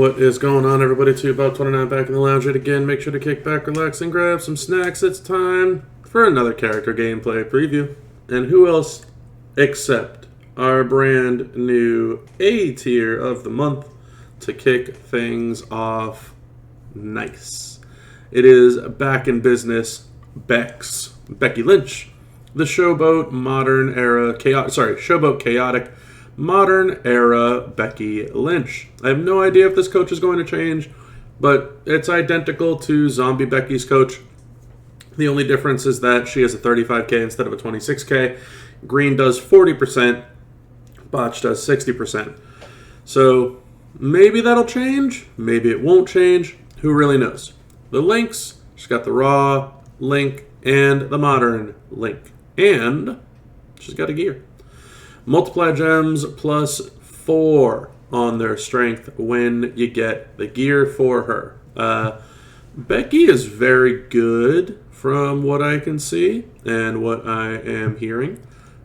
What is going on, everybody? To about 29 back in the lounge yet again. Make sure to kick back, relax, and grab some snacks. It's time for another character gameplay preview. And who else except our brand new A tier of the month to kick things off nice. It is back in business, Bex, Becky Lynch, the Showboat Modern Era Showboat Chaotic Modern Era Becky Lynch. I have no idea if this coach is going to change, but it's identical to Zombie Becky's coach. The only difference is that she has a 35k instead of a 26k. Green does 40%, Botch does 60%. So maybe that'll change, maybe it won't change, who really knows. The links, she's got the raw link and the modern link, and she's got a gear. Multiply gems plus 4 on their strength when you get the gear for her. Becky is very good from what I can see and what I am hearing.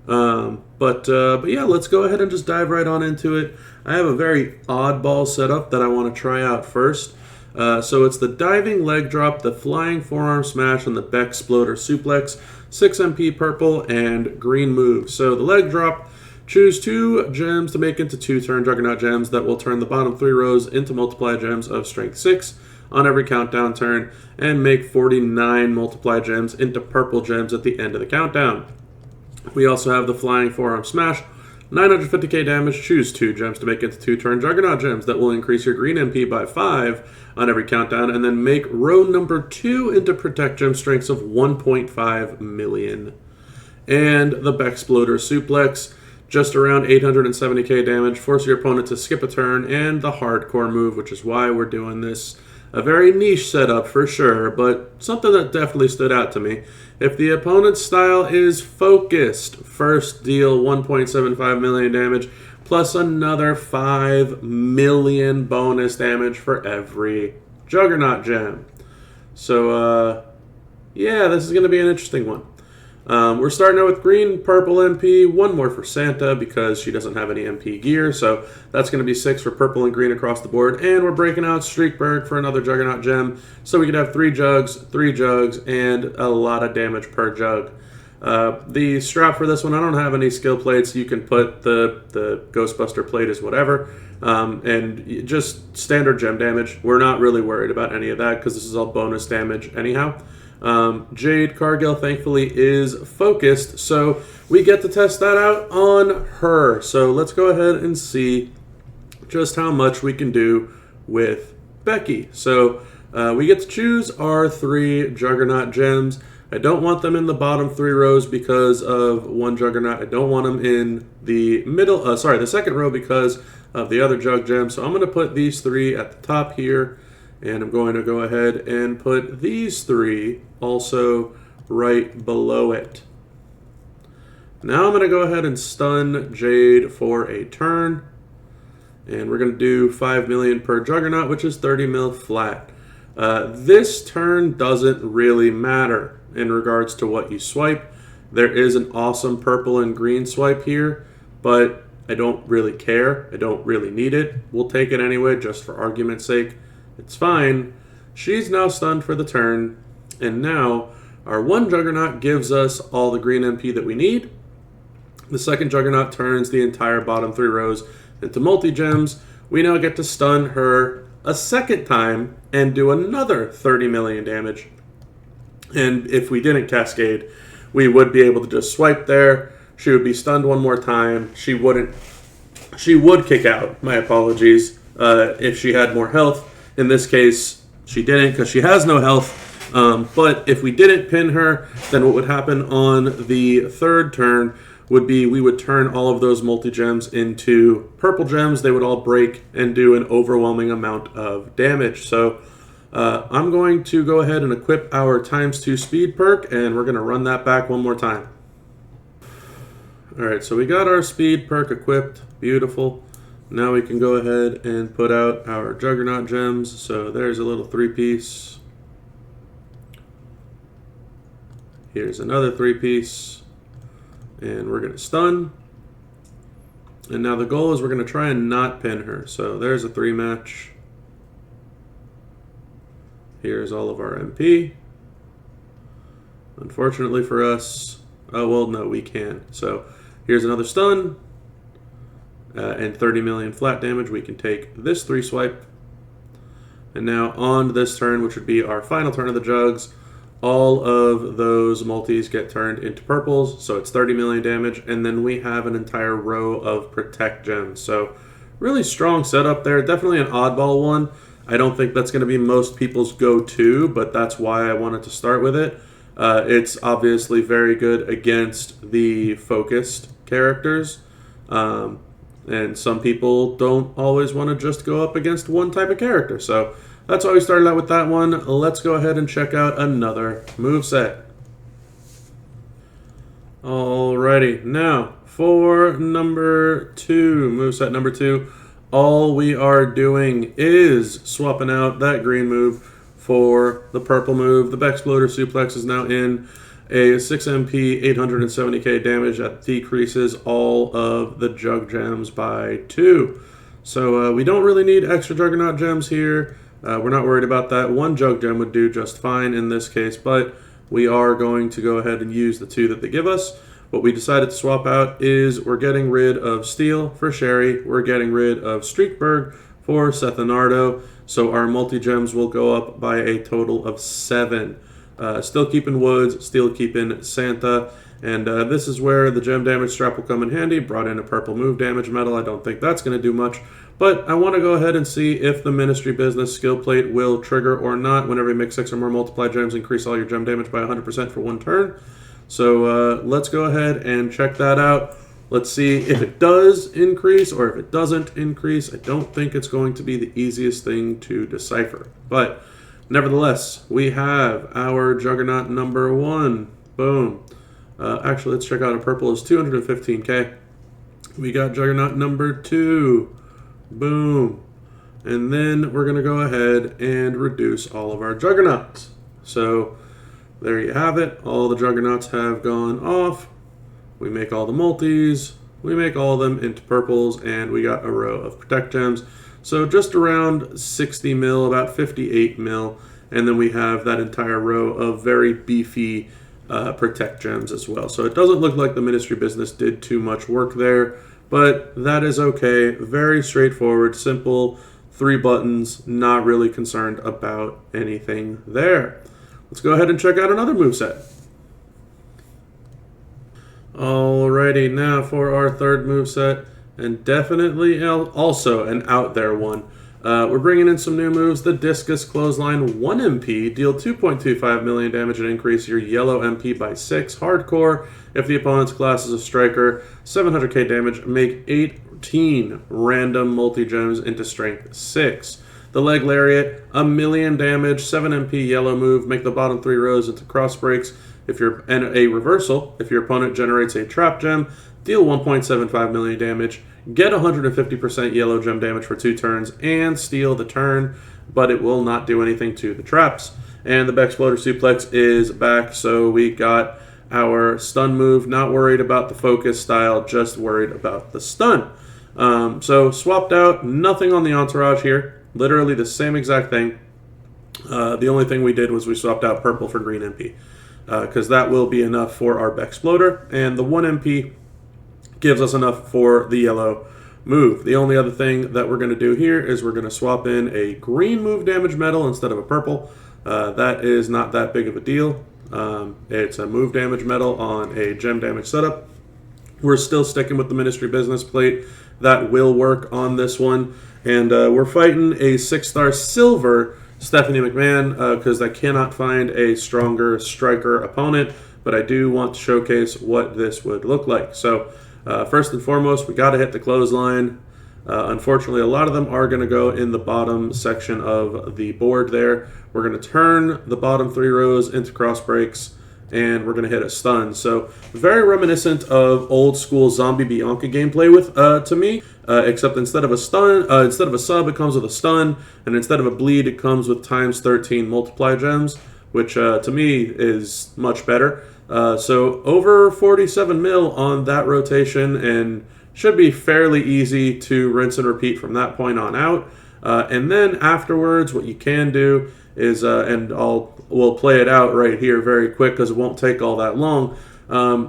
But yeah, let's go ahead and just dive right on into it. I have a very oddball setup that I want to try out first. So it's the diving leg drop, the flying forearm smash, and the Bex Exploder suplex. 6 MP purple and green moves. So the leg drop, choose 2 gems to make into 2 turn Juggernaut gems that will turn the bottom 3 rows into multiply gems of strength 6 on every countdown turn, and make 49 multiply gems into purple gems at the end of the countdown. We also have the flying forearm smash, 950k damage, choose 2 gems to make into 2 turn Juggernaut gems that will increase your green MP by 5 on every countdown, and then make row number 2 into protect gem strengths of 1.5 million. And the Bex Exploder suplex, just around 870k damage, force your opponent to skip a turn, and the hardcore move, which is why we're doing this. A very niche setup for sure, but something that definitely stood out to me. If the opponent's style is focused, first deal 1.75 million damage, plus another 5 million bonus damage for every Juggernaut gem. So, yeah, this is going to be an interesting one. We're starting out with green, purple MP, 1 more for Santa because she doesn't have any MP gear, so that's going to be 6 for purple and green across the board, and we're breaking out Streakberg for another Juggernaut gem, so we could have 3 jugs, and a lot of damage per jug. The strap for this one, I don't have any skill plates. You can put the Ghostbuster plate as whatever, and just standard gem damage. We're not really worried about any of that because this is all bonus damage anyhow. Jade Cargill thankfully is focused, so we get to test that out on her. So let's go ahead and see just how much we can do with Becky. So we get to choose our 3 Juggernaut gems. I don't want them in the bottom 3 rows because of 1 Juggernaut. I don't want them in the the second row because of the other Jug gem. So I'm going to put these 3 at the top here. And I'm going to go ahead and put these 3 also right below it. Now I'm going to go ahead and stun Jade for a turn. And we're going to do 5 million per Juggernaut, which is 30 mil flat. This turn doesn't really matter in regards to what you swipe. There is an awesome purple and green swipe here, but I don't really care. I don't really need it. We'll take it anyway, just for argument's sake. It's fine. She's now stunned for the turn, and now our 1 Juggernaut gives us all the green MP that we need. The second Juggernaut turns the entire bottom 3 rows into multi-gems. We now get to stun her a second time and do another 30 million damage. And if we didn't cascade, we would be able to just swipe there. She would be stunned 1 more time. She would kick out, my apologies, if she had more health. In this case, she didn't because she has no health. But if we didn't pin her, then what would happen on the 3rd turn would be we would turn all of those multi-gems into purple gems. They would all break and do an overwhelming amount of damage. So I'm going to go ahead and equip our ×2 speed perk, and we're going to run that back 1 more time. All right, so we got our speed perk equipped. Beautiful. Now we can go ahead and put out our Juggernaut gems. So there's a little 3-piece. Here's another 3-piece. And we're going to stun. And now the goal is we're going to try and not pin her. So there's a 3 match. Here's all of our MP. Unfortunately for us, oh well, no, we can. So here's another stun, and 30 million flat damage. We can take this 3 swipe. And now on this turn, which would be our final turn of the jugs, all of those multis get turned into purples, so it's 30 million damage, and then we have an entire row of protect gems. So really strong setup there. Definitely an oddball one. I don't think that's going to be most people's go-to, but that's why I wanted to start with it. It's obviously very good against the focused characters, and some people don't always want to just go up against one type of character. So that's why we started out with that one. Let's go ahead and check out another moveset. Alrighty, now for number 2, moveset number 2, all we are doing is swapping out that green move for the purple move. The Bex Suplex is now in a 6 MP, 870k damage that decreases all of the Jug Gems by 2. So we don't really need extra Juggernaut Gems here. We're not worried about that. 1 Jug Gem would do just fine in this case, but we are going to go ahead and use the 2 that they give us. What we decided to swap out is we're getting rid of Steel for Sherry. We're getting rid of Streakberg for Seth and Nardo. So our multi-gems will go up by a total of 7. Still keeping Woods, still keeping Santa. And this is where the gem damage strap will come in handy. Brought in a purple move damage medal. I don't think that's going to do much. But I want to go ahead and see if the Ministry Business skill plate will trigger or not. Whenever you make 6 or more multiply gems, increase all your gem damage by 100% for 1 turn. So let's go ahead and check that out. Let's see if it does increase or if it doesn't increase. I don't think it's going to be the easiest thing to decipher. But nevertheless, we have our Juggernaut number 1. Boom. Actually, let's check out a purple is 215k. We got Juggernaut number 2. Boom. And then we're going to go ahead and reduce all of our Juggernauts. So there you have it. All the Juggernauts have gone off. We make all the multis. We make all of them into purples, and we got a row of protect gems. So just around 60 mil, about 58 mil. And then we have that entire row of very beefy protect gems as well. So it doesn't look like the Ministry Business did too much work there, but that is okay. Very straightforward, simple, 3 buttons, not really concerned about anything there. Let's go ahead and check out another moveset. Alrighty, now for our third moveset, and definitely also an out there one. We're bringing in some new moves. The Discus Clothesline 1 MP, deal 2.25 million damage and increase your yellow MP by 6. Hardcore, if the opponent's class is a striker, 700k damage, make 18 random multi-gems into strength 6. The Leg Lariat, 1 million damage, 7 MP yellow move, make the bottom 3 rows into cross breaks. And a reversal, if your opponent generates a trap gem, deal 1.75 million damage, get 150% yellow gem damage for 2 turns, and steal the turn, but it will not do anything to the traps. And the Bex Suplex is back, so we got our stun move. Not worried about the focus style, just worried about the stun. So swapped out, nothing on the entourage here. Literally the same exact thing. The only thing we did was we swapped out purple for green MP. Because that will be enough for our Bex Exploder, and the 1 MP gives us enough for the yellow move. The only other thing that we're going to do here is we're going to swap in a green move damage medal instead of a purple. That is not that big of a deal. It's a move damage medal on a gem damage setup. We're still sticking with the Ministry Business plate. That will work on this one. And we're fighting a 6-star silver Stephanie McMahon, because I cannot find a stronger striker opponent, but I do want to showcase what this would look like. So first and foremost, we got to hit the clothesline. Unfortunately, a lot of them are going to go in the bottom section of the board there. We're going to turn the bottom 3 rows into cross breaks, and we're going to hit a stun. So very reminiscent of old school Zombie Bianca gameplay to me. Except instead of a sub, it comes with a stun, and instead of a bleed, it comes with times 13 multiply gems, which to me is much better. So over 47 mil on that rotation, and should be fairly easy to rinse and repeat from that point on out. And then afterwards, what you can do is, and we'll play it out right here very quick because it won't take all that long.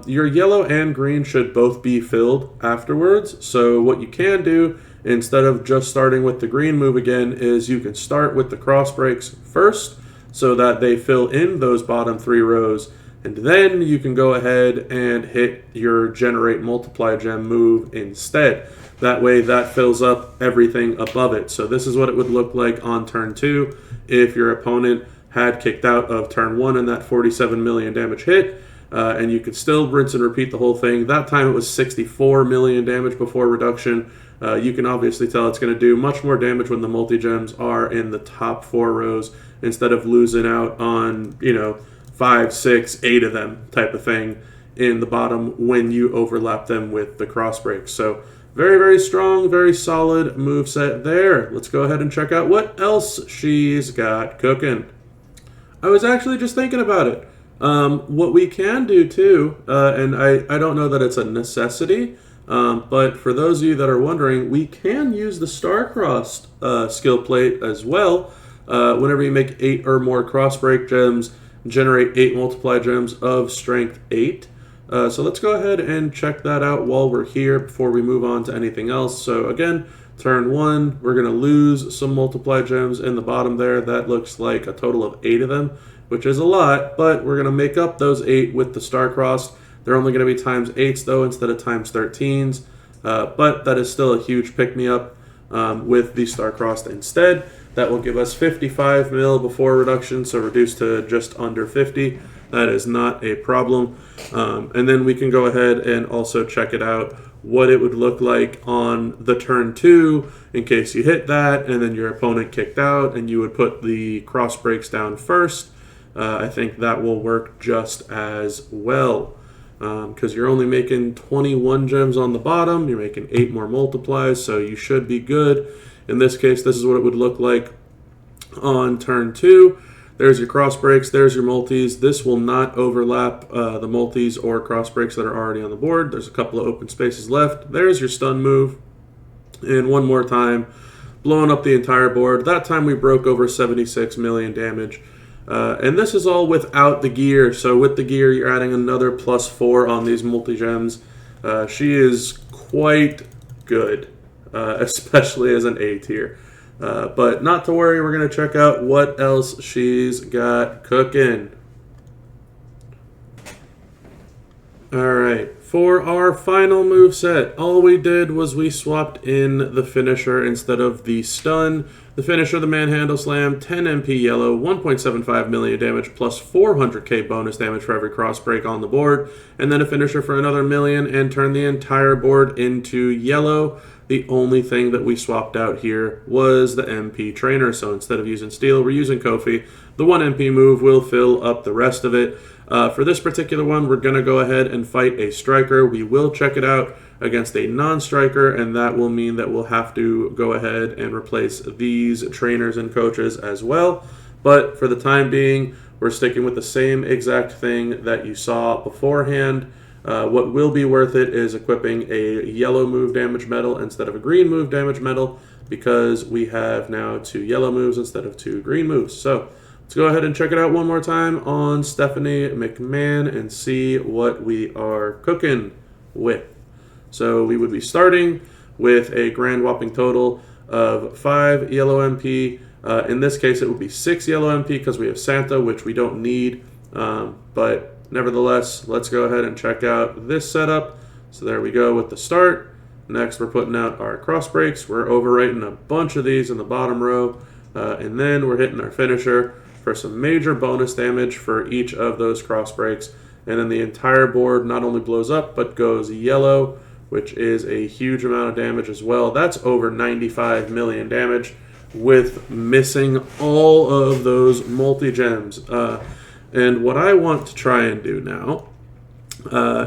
Your yellow and green should both be filled afterwards. So what you can do, instead of just starting with the green move again, is you can start with the cross breaks first so that they fill in those bottom 3 rows. And then you can go ahead and hit your generate multiply gem move instead. That way that fills up everything above it. So this is what it would look like on turn 2 if your opponent had kicked out of turn 1 and that 47 million damage hit. And you could still rinse and repeat the whole thing. That time it was 64 million damage before reduction. You can obviously tell it's going to do much more damage when the multi-gems are in the top 4 rows instead of losing out on, 5, 6, 8 of them type of thing in the bottom when you overlap them with the cross breaks. So very, very strong, very solid move set there. Let's go ahead and check out what else she's got cooking. I was actually just thinking about it. What we can do too, and I don't know that it's a necessity, but for those of you that are wondering, we can use the star-crossed skill plate as well. Whenever you make 8 or more cross-break gems, generate 8 multiply gems of strength 8. So let's go ahead and check that out while we're here before we move on to anything else. So again, turn 1, we're going to lose some multiply gems in the bottom there. That looks like a total of 8 of them, which is a lot, but we're going to make up those 8 with the star-crossed. They're only going to be times 8s though instead of times 13s, but that is still a huge pick-me-up with the star-crossed instead. That will give us 55 mil before reduction, so reduced to just under 50. That is not a problem. And then we can go ahead and also check it out, what it would look like on the turn 2 in case you hit that and then your opponent kicked out and you would put the cross breaks down first. I think that will work just as well because you're only making 21 gems on the bottom. You're making 8 more multiplies, so you should be good. In this case, this is what it would look like on turn 2. There's your cross breaks, there's your multis. This will not overlap the multis or cross breaks that are already on the board. There's a couple of open spaces left. There's your stun move. And one more time, blowing up the entire board. That time we broke over 76 million damage. And this is all without the gear. So with the gear, you're adding another +4 on these multi-gems. She is quite good, especially as an A tier. But not to worry, we're going to check out what else she's got cooking. Alright, for our final move set, all we did was we swapped in the finisher instead of the stun. The finisher, the manhandle slam, 10 MP yellow, 1.75 million damage plus 400k bonus damage for every cross break on the board, and then a finisher for another million and turn the entire board into yellow. The only thing that we swapped out here was the MP trainer, so instead of using steel, we're using Kofi. The 1 MP move will fill up the rest of it. For this particular one, we're going to go ahead and fight a striker. We will check it out against a non-striker, and that will mean that we'll have to go ahead and replace these trainers and coaches as well. But for the time being, we're sticking with the same exact thing that you saw beforehand. What will be worth it is equipping a yellow move damage medal instead of a green move damage medal, because we have now 2 yellow moves instead of 2 green moves. So let's go ahead and check it out one more time on Stephanie McMahon and see what we are cooking with. So we would be starting with a grand whopping total of 5 yellow MP. In this case, it would be 6 yellow MP because we have Santa, which we don't need. But nevertheless, let's go ahead and check out this setup. So there we go with the start. Next, we're putting out our cross breaks. We're overwriting a bunch of these in the bottom row. And then we're hitting our finisher for some major bonus damage for each of those cross breaks. And then the entire board not only blows up, but goes yellow, which is a huge amount of damage as well. That's over 95 million damage with missing all of those multi-gems. And what I want to try and do now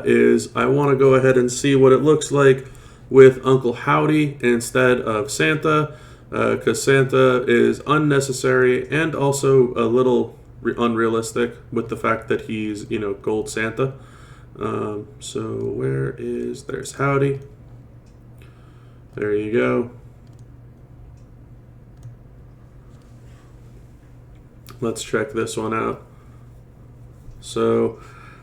is I want to go ahead and see what it looks like with Uncle Howdy instead of Santa, because Santa is unnecessary and also a little unrealistic with the fact that he's, gold Santa. So there's Howdy. There you go. let's check this one out. So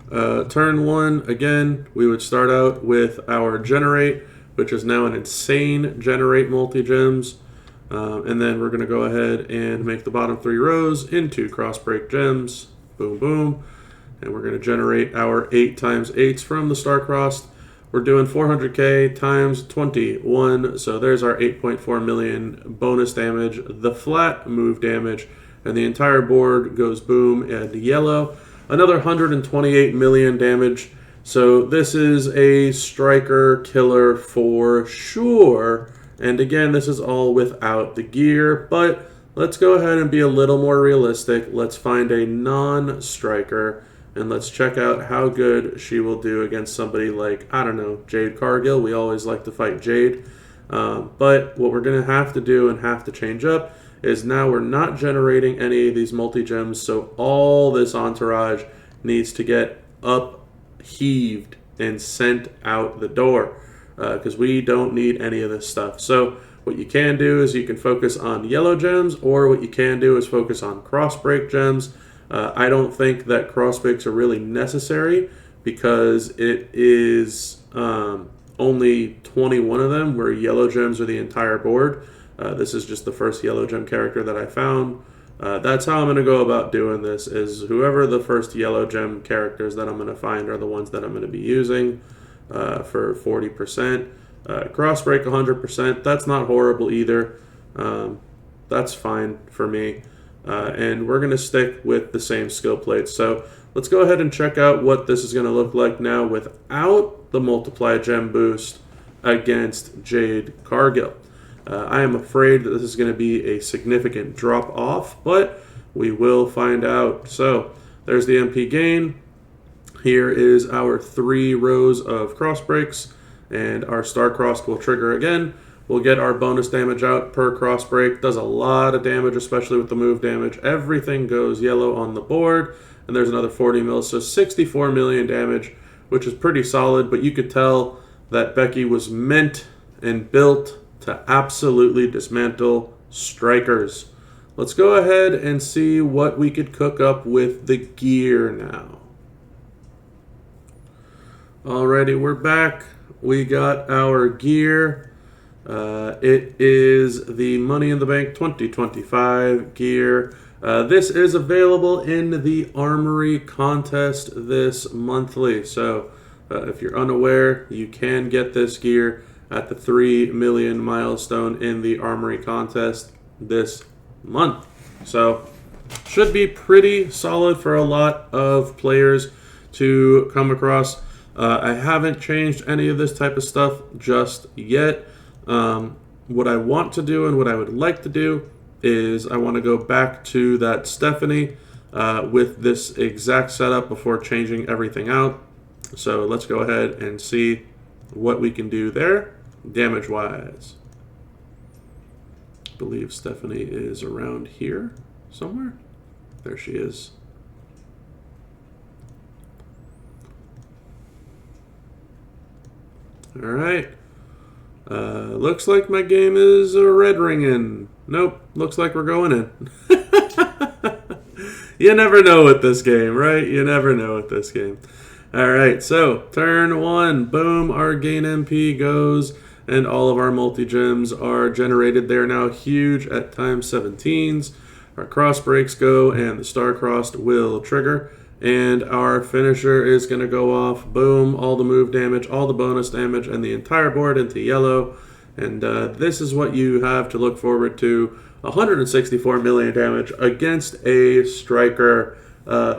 turn 1, again, we would start out with our generate, which is now an insane generate multi-gems. And then we're going to go ahead and make the bottom 3 rows into cross break gems. Boom, boom. And we're going to generate our 8 times 8s from the star crossed. We're doing 400k times 21. So there's our 8.4 million bonus damage, the flat move damage, and the entire board goes boom and yellow. Another 128 million damage. So this is a striker killer for sure. And again, this is all without the gear, but let's go ahead and be a little more realistic. Let's find a non-striker, and let's check out how good she will do against somebody like, I don't know, Jade Cargill. We always like to fight Jade. But what we're going to have to do and have to change up is now we're not generating any of these multi-gems, so all this entourage needs to get upheaved and sent out the door. Because we don't need any of this stuff. So what you can do is you can focus on yellow gems, or what you can do is focus on cross break gems. I don't think that cross breaks are really necessary because it is only 21 of them, where yellow gems are the entire board. This is just the first yellow gem character that I found. That's how I'm going to go about doing this, is whoever the first yellow gem characters that I'm going to find are the ones that I'm going to be using. For 40%. Cross break 100%. That's not horrible either. That's fine for me. And we're going to stick with the same skill plates. So let's go ahead and check out what this is going to look like now without the multiply gem boost against Jade Cargill. I am afraid that this is going to be a significant drop off, but we will find out. So there's the MP gain. Here is our 3 rows of cross breaks, and our star crossed will trigger again. We'll get our bonus damage out per cross break. Does a lot of damage, especially with the move damage. Everything goes yellow on the board, and there's another 40 mils, so 64 million damage, which is pretty solid, but you could tell that Becky was meant and built to absolutely dismantle strikers. Let's go ahead and see what we could cook up with the gear now. Alrighty, we're back. We got our gear. It is the Money in the Bank 2025 gear. This is available in the Armory contest this monthly. So if you're unaware, you can get this gear at the 3 million milestone in the Armory contest this month. So should be pretty solid for a lot of players to come across. I haven't changed any of this type of stuff just yet. What I want to do and what I would like to do is I want to go back to that Stephanie with this exact setup before changing everything out. So let's go ahead and see what we can do there damage-wise. I believe Stephanie is around here somewhere. There she is. All right. Looks like my game is red ringing. Nope. Looks like we're going in. You never know with this game, right? You never know with this game. All right. So turn 1. Boom. Our gain MP goes, and all of our multi-gems are generated. They're now huge at times 17s. Our cross breaks go, and the star crossed will trigger. And our finisher is going to go off. Boom, all the move damage, all the bonus damage, and the entire board into yellow. And this is what you have to look forward to. 164 million damage against a striker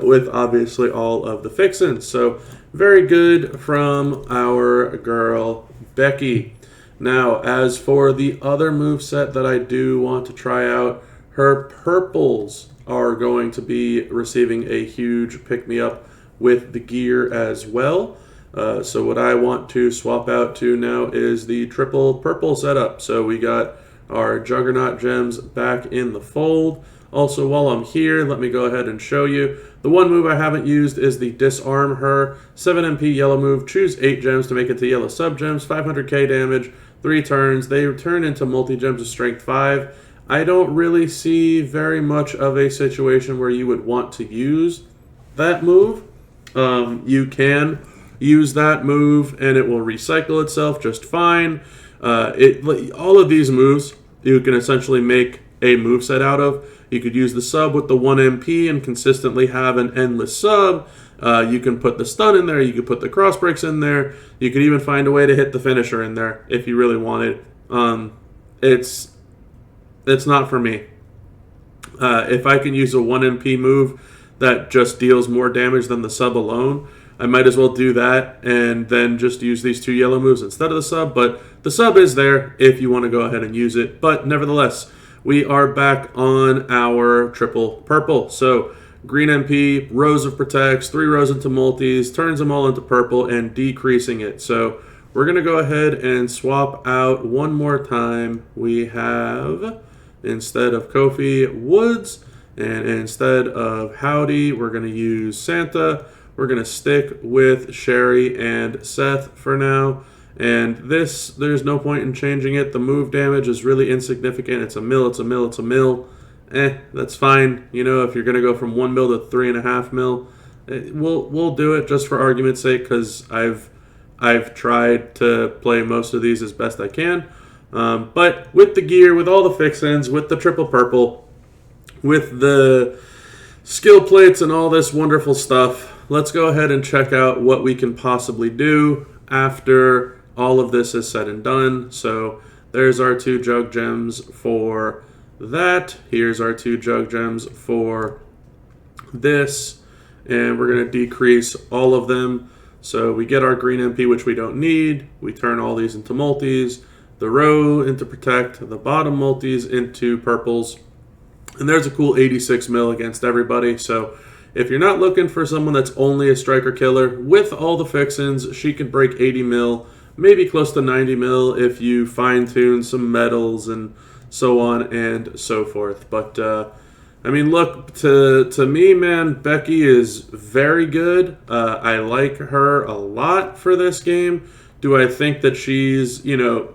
with obviously all of the fixins. So very good from our girl, Becky. Now, as for the other moveset that I do want to try out, her purples are going to be receiving a huge pick-me-up with the gear as well. So what I want to swap out to now is the triple purple setup. So we got our Juggernaut gems back in the fold. Also, while I'm here, let me go ahead and show you. The one move I haven't used is the Disarm Her. 7 MP yellow move. Choose 8 gems to make it to yellow sub-gems. 500k damage. 3 turns. They turn into multi-gems of strength 5. I don't really see very much of a situation where you would want to use that move. You can use that move and it will recycle itself just fine. All of these moves you can essentially make a moveset out of. You could use the sub with the 1 MP and consistently have an endless sub. You can put the stun in there. You could put the cross breaks in there. You could even find a way to hit the finisher in there if you really wanted. It's not for me. If I can use a 1 MP move that just deals more damage than the sub alone, I might as well do that and then just use these 2 yellow moves instead of the sub. But the sub is there if you want to go ahead and use it. But nevertheless, we are back on our triple purple. So green MP, rows of protects, 3 rows into multis, turns them all into purple and decreasing it. So we're going to go ahead and swap out one more time. We have, instead of Kofi, Woods, and instead of Howdy, we're going to use Santa. We're going to stick with Sherry and Seth for now. And this, there's no point in changing it. The move damage is really insignificant. It's a mil, it's a mil, it's a mil. That's fine. You know, if you're going to go from 1 mil to 3.5 mil, we'll do it just for argument's sake, because I've tried to play most of these as best I can. But with the gear, with all the fix-ins, with the triple purple, with the skill plates and all this wonderful stuff, let's go ahead and check out what we can possibly do after all of this is said and done. So there's our 2 jug gems for that. Here's our 2 jug gems for this. And we're going to decrease all of them. So we get our green MP, which we don't need. We turn all these into multis. The row into protect. The bottom multis into purples. And there's a cool 86 mil against everybody. So if you're not looking for someone that's only a striker killer, with all the fix-ins, she could break 80 mil, maybe close to 90 mil if you fine-tune some metals and so on and so forth. But, I mean, look, to me, man, Becky is very good. I like her a lot for this game. Do I think that she's, you know,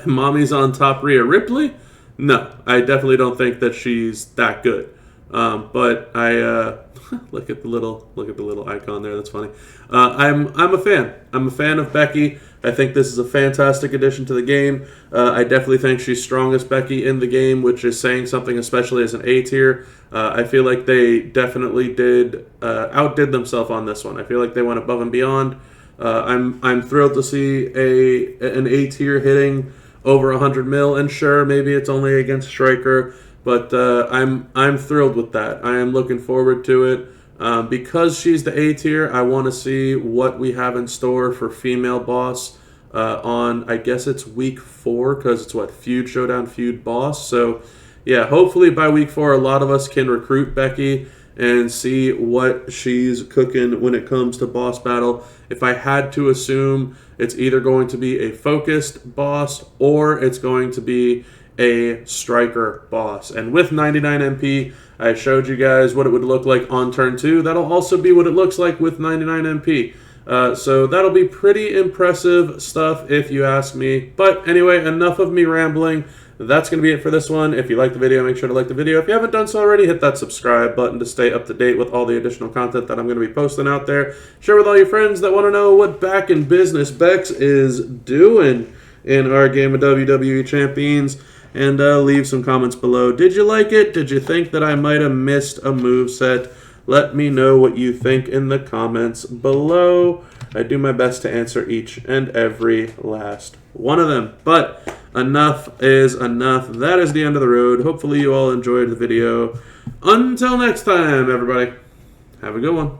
mommy's on top Rhea Ripley? No, I definitely don't think that she's that good. But I look at the little icon there. That's funny. I'm a fan. I'm a fan of Becky. I think this is a fantastic addition to the game. I definitely think she's strongest Becky in the game, which is saying something, especially as an A tier. I feel like they definitely outdid themselves on this one. I feel like they went above and beyond. I'm thrilled to see an A tier hitting over 100 mil, and sure, maybe it's only against Striker, but I'm thrilled with that. I am looking forward to it. Because she's the A tier, I want to see what we have in store for female boss on, I guess it's week 4, because it's what, Feud Showdown, Feud Boss. So yeah, hopefully by week 4, a lot of us can recruit Becky and see what she's cooking when it comes to boss battle. If I had to assume, it's either going to be a focused boss or it's going to be a striker boss. And with 99 MP, I showed you guys what it would look like on turn 2. That'll also be what it looks like with 99 MP. So that'll be pretty impressive stuff if you ask me. But anyway, enough of me rambling. That's going to be it for this one. If you like the video, make sure to like the video. If you haven't done so already, hit that subscribe button to stay up to date with all the additional content that I'm going to be posting out there. Share with all your friends that want to know what Back in Business Bex is doing in our game of WWE Champions. And leave some comments below. Did you like it? Did you think that I might have missed a moveset? Let me know what you think in the comments below. I do my best to answer each and every last one of them. But enough is enough. That is the end of the road. Hopefully you all enjoyed the video. Until next time, everybody. Have a good one.